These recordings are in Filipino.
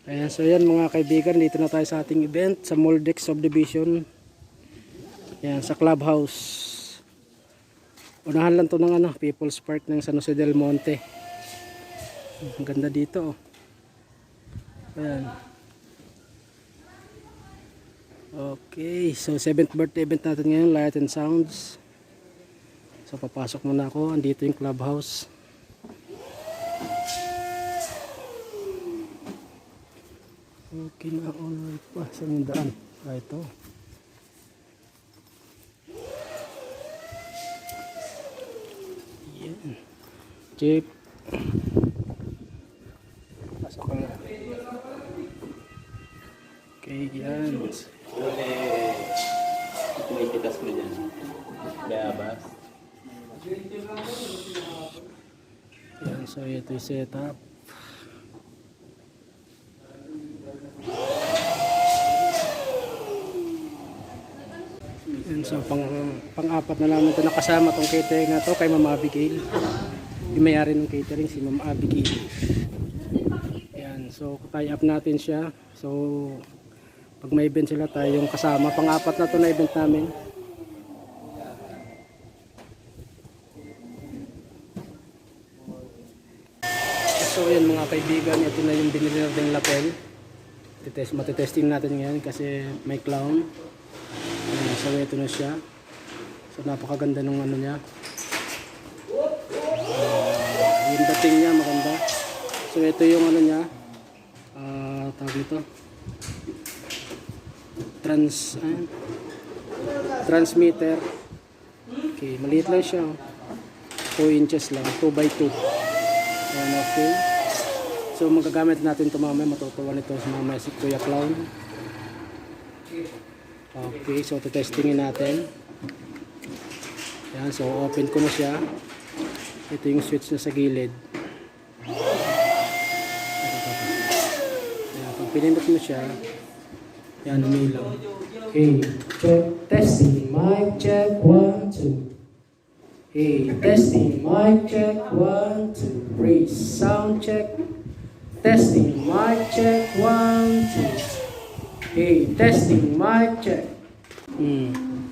Ayan, so yan mga kaibigan, dito na tayo sa ating event sa Moldex Subdivision. Ayan, sa clubhouse. Unahan lang to ng People's Park ng San Jose del Monte. Ang ganda dito. Ayan. Okay, so 7th birthday event natin ngayon, Light and Sounds. So papasok muna ako, andito yung clubhouse. Okay na, alright pa. Saan yung daan? Ito. Yan. Jeep. Pasok ka na. Okay, yan. May kitas mo dyan. Bayabas. Yan, so ito yung setup. Yan, so pang-apat na namin ito nakasama tong catering na to kay Ma'am Abigail. Yung may-ari ng catering si Ma'am Abigail. Yan, so tie up natin siya. So pag may event sila tayong kasama. Pang-apat na to na event namin. So yan mga kaibigan, ito na yung binili natin lapel. Matitesting natin ngayon kasi may clown. Ayan, so ito na siya. So napakaganda ng niya. Yung dating niya maganda. So ito yung niya. Tawag nito. Transmitter. Okay, maliit lang siya. 2 inches lang, 2x2. Ayan, okay. So magagamit natin ito mamaya, matutuwa nito sa mamaya si Kuya Clown. Okay, so testingin natin. Ayan, so open ko na siya. Ito yung switch na sa gilid. Ayan, pag pinindot mo siya, ayan, umilaw. Okay, check, testing, mic check, 1, 2. Hey, testing, mic check, 1, 2, 3, sound check. Testing, mic check, 1, 2. Hey, testing, mic check.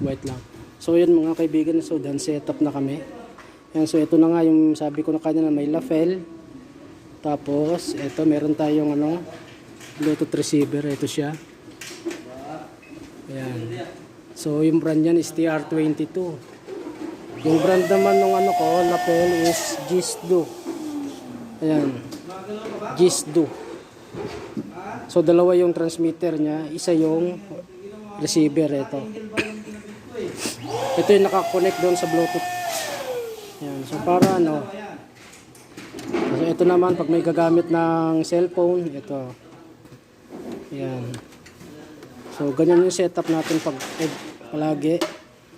Wait lang. So yun mga kaibigan, so done setup na kami. Yan, so ito na nga yung sabi ko na kanina, may lapel. Tapos ito meron tayong Bluetooth receiver, ito siya. Ayan. So yung brand yan is TR22. Yung brand naman ng ko, lapel is Gisdo. Ayan. Gisdo. So dalawa yung transmitter niya, isa yung receiver ito. Ito yung nakakonect doon sa Bluetooth. Ayan. So para So ito naman pag may gagamit ng cellphone, ito. Ayan. So ganyan yung setup natin palagi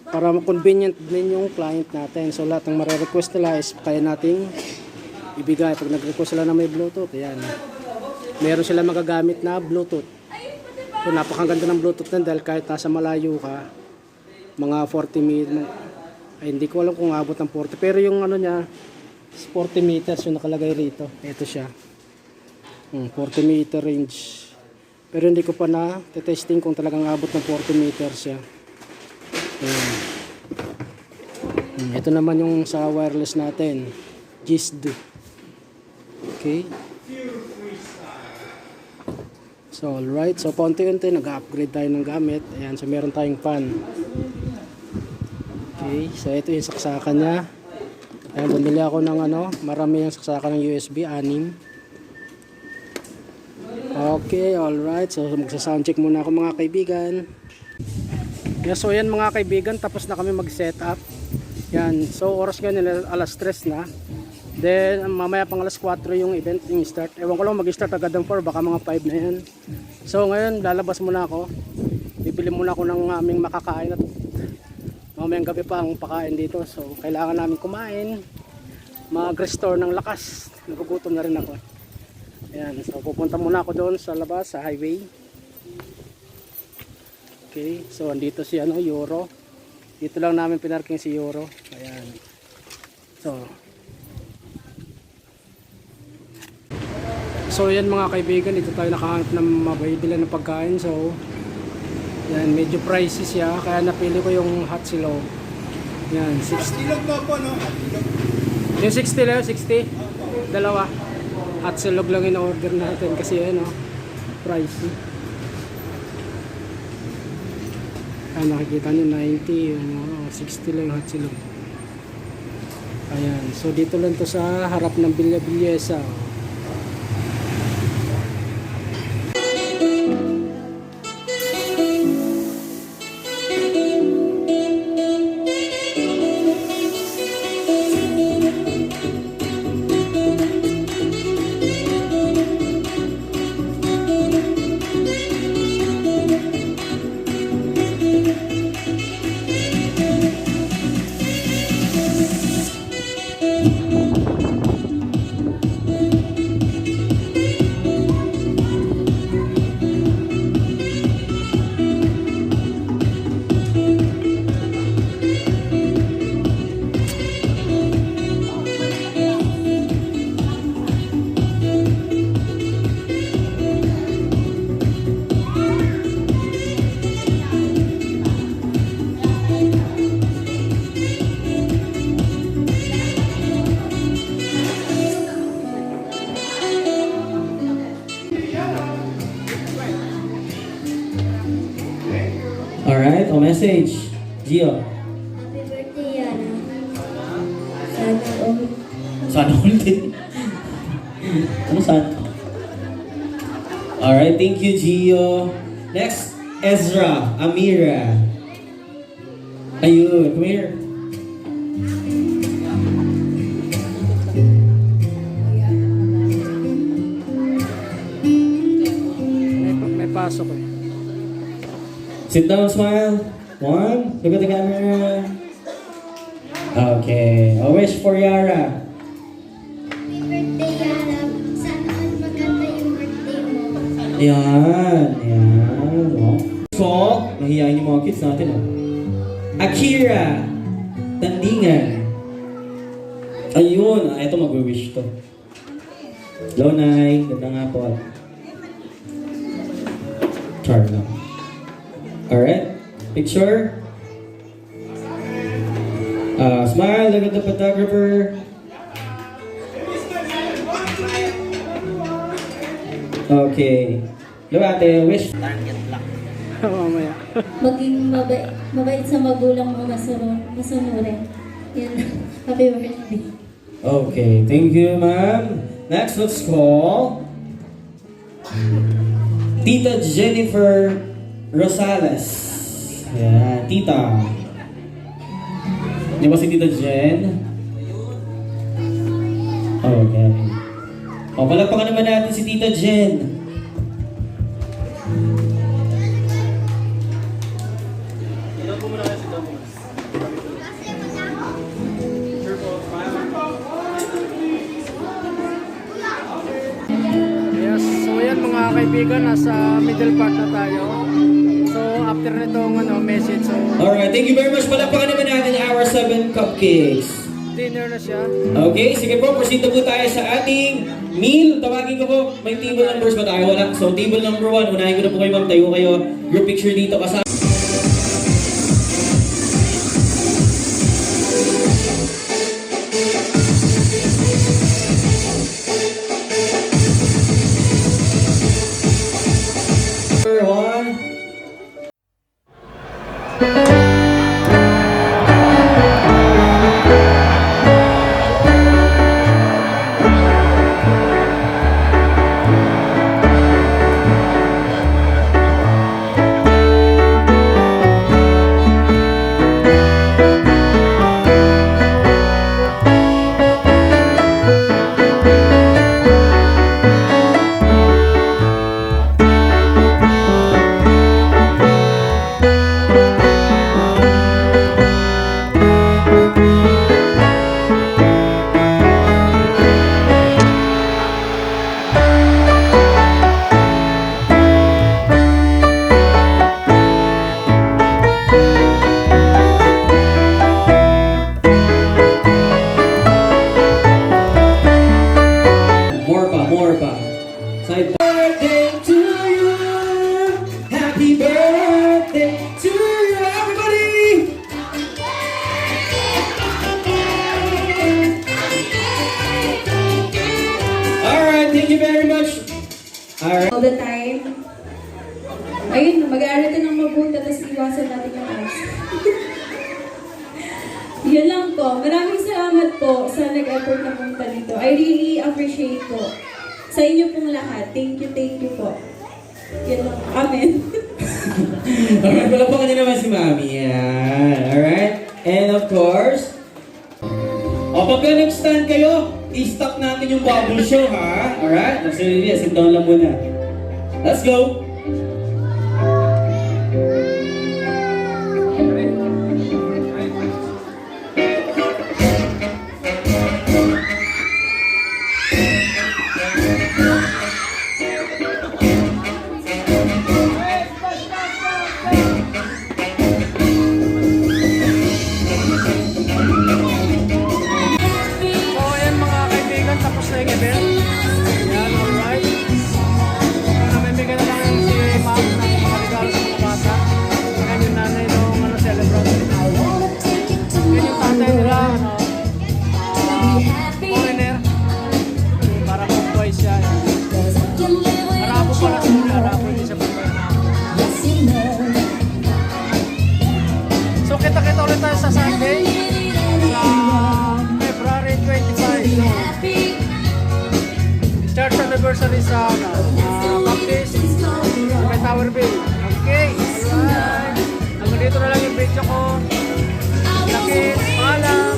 para convenient din yung client natin. So lahat ng mare-request nila is kaya nating ibigay. Pag nag-request sila na may Bluetooth, ayan. Meron sila magagamit na Bluetooth. So napakaganda ng Bluetooth na dahil kahit nasa malayo ka, mga 40 meters, hindi ko alam kung abot ng 40. Pero yung niya, 40 meters yung nakalagay rito. Ito siya. 40 meter range. Pero hindi ko pa testing kung talagang abot ng 40 meters siya. Ito naman yung sa wireless natin. Gisdo. Okay. So alright, so paunti-unti nag-upgrade tayo ng gamit. Ayan, so meron tayong fan. Okay, so ito yung saksakan niya. Ayan, bumili ako ng marami yung saksakan ng USB, 6. Okay, alright, so magsa-soundcheck muna ako mga kaibigan. Yeah, so yan mga kaibigan, tapos na kami mag-setup. Yan, so oras ngayon alas 3 na. Then mamaya pang alas 4 yung event yung start. Ewan ko lang mag-start agad ng 4, baka mga 5 na yan. So ngayon lalabas muna ako. Bibili muna ako ng aming makakain at mamayang gabi pa ang pakain dito. So kailangan namin kumain, mag-restore ng lakas. Nagugutom na rin ako. Ayan, so pupunta muna ako doon sa labas, sa highway. Okay, so andito si Euro. Dito lang namin pinarking si Euro. Ayan. So So yan mga kaibigan, dito tayo nakahanap ng mabibili ng pagkain. So yan, medyo pricey siya, kaya napili ko yung hot silog. Yan, 60. Ilog mo po, no? Ilog. Yung 60 lang, 60. Dalawa. Hot silog lang in-order natin kasi ano, pricey. Kaya nakikita nyo 90, yung 60 lang yung hot silog. Ayan, so dito lang to sa harap ng Villa Belleza. Alright, o message. Gio. Happy birthday, Yana. Sana all. Sana all din. Ano sana? Alright, thank you, Gio. Next, Ezra, Amira. Ayun, come here. May pasok eh. Sit down, smile. One, look at the camera. Okay, a wish for Yara. Happy birthday, Yana. Sana all maganda yung birthday mo. Yan. Oh. Call, mahihayin yung mga kids natin, oh. Akira, Tandingan. Ayun, eto mag-wish to. Hello, Nay. Ganda nga po. Char lang. Alright, picture. Smile, look at the photographer. Okay. Hello, ate. Wish. Mamaya. Maging mabait sa magulang mo, masunurin. Yan. Happy birthday. Okay, thank you, ma'am. Next, let's call Tita Jennifer Rosales. Yeah, Tita. Di ba si Tita Jen? Okay. O, palagpakan naman natin si Tita Jen. Yes, so yan mga kaibigan, nasa middle part na tayo. So after nitong message, so Alright, thank you very much. Palagpakan naman natin our 7 cupcakes. dinner na siya. Okay, sige po, proceed na po tayo sa ating meal. Tawagin ko po, may table numbers ba tayo? Wala. So, table number 1, unahin ko na po kayo, ma'am. Tayo kayo. Group picture dito kasama. Number 1. Alright. all the time. Ayun, mag-aaral ka ng mabuti, tapos iwasan natin yung apps. Yun lang po. Maraming salamat po sa nag-effort na punta dito. I really appreciate po. Sa inyo pong lahat. Thank you po. Yun lang. Amen. Alright, wala pa kanya naman si Mami. Yan. Alright. And of course, pagka nag-stand kayo, i-stop natin yung bubble show, ha? Alright? So, sit down lang muna. Let's go! So ayan mga kaibigan, tapos na yung event. Yan, alright. So namimigay na lang yung si ma'am ng mga regalo sa mga bata. Ngayon yung nanay nung celebrant. Yan yung tatay nila, foreigner. Para kung boys siya. Arabo pala sila, Arabo hindi siya pala. So kita-kita ulit tayo sa Sunday. Sa February 25. Church anniversary sa Baptist. May Tower Bay. Okay, alright. Hanggang dito na lang yung video ko. Lakit, paalam.